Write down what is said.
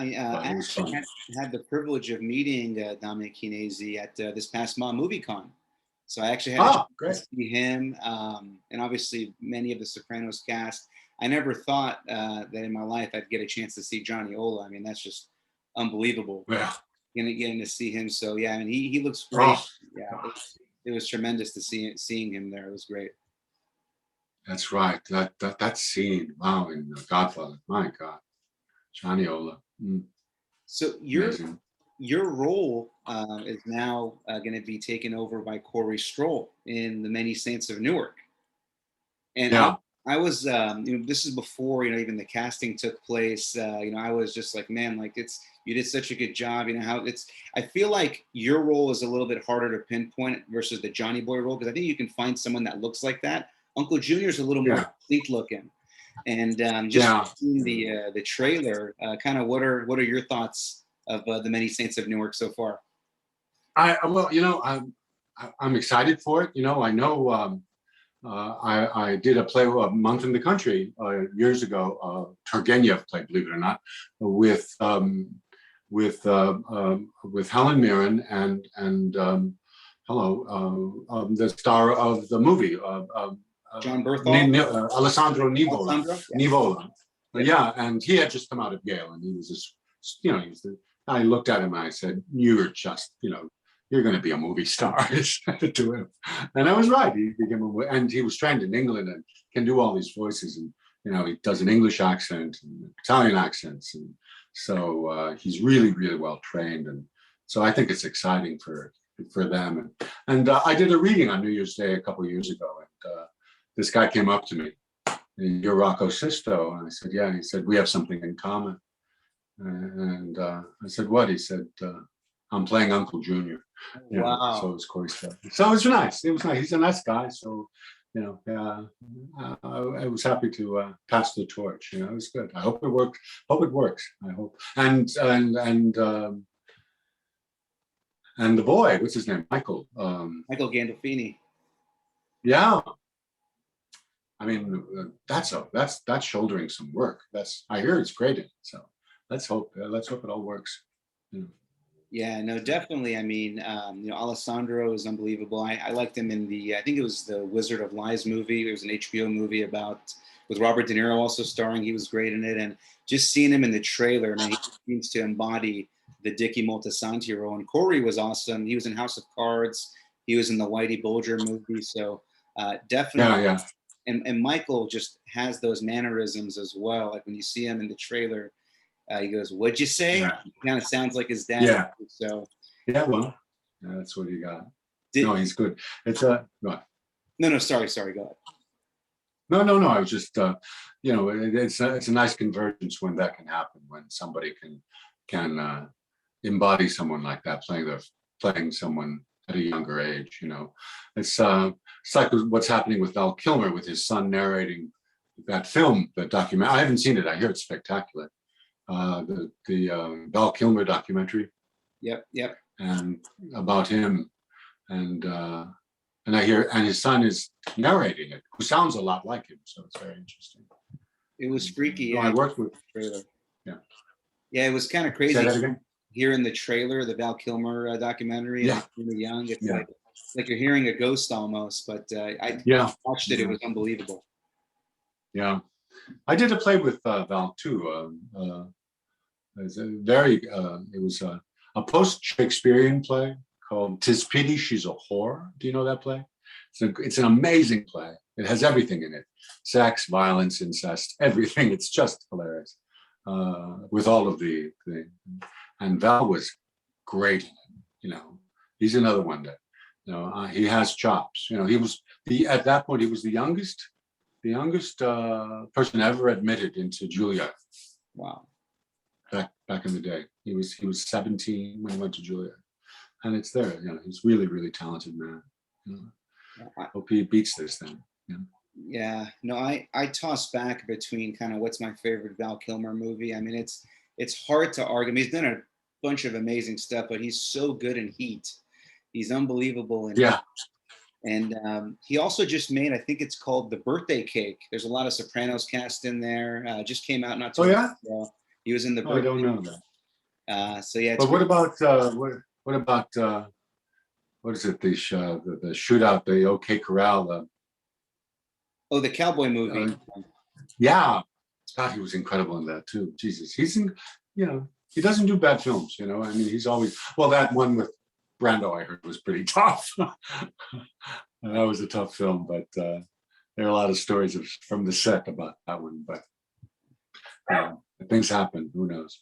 I but it was actually fun. had the privilege of meeting Dominic Chianese at this past MovieCon. So I actually had a chance Oh, to great. see him, and obviously many of the Sopranos cast. I never thought that in my life I'd get a chance to see Johnny Ola. I mean, that's just unbelievable. Yeah. Getting to see him. So yeah, I mean, he looks great. Oh, Yeah, God. it was tremendous to seeing him there. It was great. That's right. That scene. Wow, in The Godfather. My God. Johnny Ola. So Amazing. your role is now going to be taken over by Corey Stroll in The Many Saints of Newark. And Yeah. I was, this is before, even the casting took place. I was just like, man, like you did such a good job. I feel like your role is a little bit harder to pinpoint versus the Johnny Boy role, because I think you can find someone that looks like that. Uncle Junior is a little more Yeah. distinct looking. And just Yeah. seeing the trailer, kind of what are your thoughts of The Many Saints of Newark so far? Well, I'm excited for it. I know I did a play, A Month in the Country, years ago. Turgenev play, believe it or not, with Helen Mirren and the star of the movie, John Berthal, Alessandro Nivola. Alessandro, yeah. Nivola. Yeah. Yeah, and he had just come out of Yale, and he was just, I looked at him and I said, "You're just, you're going to be a movie star." I said to him, and I was right. He became and he was trained in England and can do all these voices, and he does an English accent and Italian accents, and so he's really, really well trained, and so I think it's exciting for them. And I did a reading on New Year's Day a couple of years ago, and this guy came up to me, and, "You're Rocco Sisto," and I said, "Yeah." And he said, "We have something in common." And I said, "What?" He said, "I'm playing Uncle Junior." Wow. So it was Corey Stuff. So it was nice. It was nice. He's a nice guy. So, I was happy to pass the torch. It was good. I hope it works. Hope it works. I hope. And the boy, what's his name? Michael. Michael Gandolfini. Yeah. I mean, that's shouldering some work. I hear it's great. So let's hope it all works. Yeah, no, definitely. I mean, Alessandro is unbelievable. I liked him in I think it was the Wizard of Lies movie. It was an HBO movie with Robert De Niro also starring. He was great in it. And just seeing him in the trailer, man, he seems to embody the Dickie Moltisanti role. And Corey was awesome. He was in House of Cards. He was in the Whitey Bulger movie. So definitely. Yeah. And Michael just has those mannerisms as well. Like when you see him in the trailer, he goes, "What'd you say?" Yeah. He kind of sounds like his dad. Yeah. So yeah, well, that's what he got. No, he's good. It's what? No, sorry, go ahead. No. I was just, it's a nice convergence when that can happen, when somebody can embody someone like that, playing someone at a younger age. It's like what's happening with Val Kilmer, with his son narrating that film, that documentary. I haven't seen it. I hear it's spectacular. The Val Kilmer documentary. Yep. And about him, and I hear, and his son is narrating it, who sounds a lot like him. So it's very interesting. It was freaky. Yeah, I worked with. Yeah, it was kind of crazy. Say that again? Hearing the trailer, the Val Kilmer documentary, Yeah. and Young, it's like you're hearing a ghost almost. But I watched it; it was unbelievable. Yeah, I did a play with Val too. It was a post-Shakespearean play called "'Tis Pity She's a Whore." Do you know that play? It's an amazing play. It has everything in it: sex, violence, incest, everything. It's just hilarious. With all of and Val was great. He's another one that he has chops. At that point he was the youngest person ever admitted into Juilliard. Wow. Back in the day, he was 17 when he went to Juilliard, and it's there. He's really, really talented man. Hope he beats this thing. Yeah, no, I toss back between kind of what's my favorite Val Kilmer movie. I mean, it's hard to argue. I mean, he's done a bunch of amazing stuff, but he's so good in Heat. He's unbelievable in Heat. And he also just made, I think it's called The Birthday Cake. There's a lot of Sopranos cast in there. Just came out not too long ago. He was in The Birthday. I don't know that. So yeah, it's But what about what about what is it? The shootout, the OK Corral. oh, the cowboy movie. Uh, yeah, God, he was incredible in that too. Jesus, he's in, you know, he doesn't do bad films. You know, I mean, he's always well. That one with Brando, I heard, was pretty tough. And that was a tough film, but there are a lot of stories from the set about that one. But things happen. Who knows?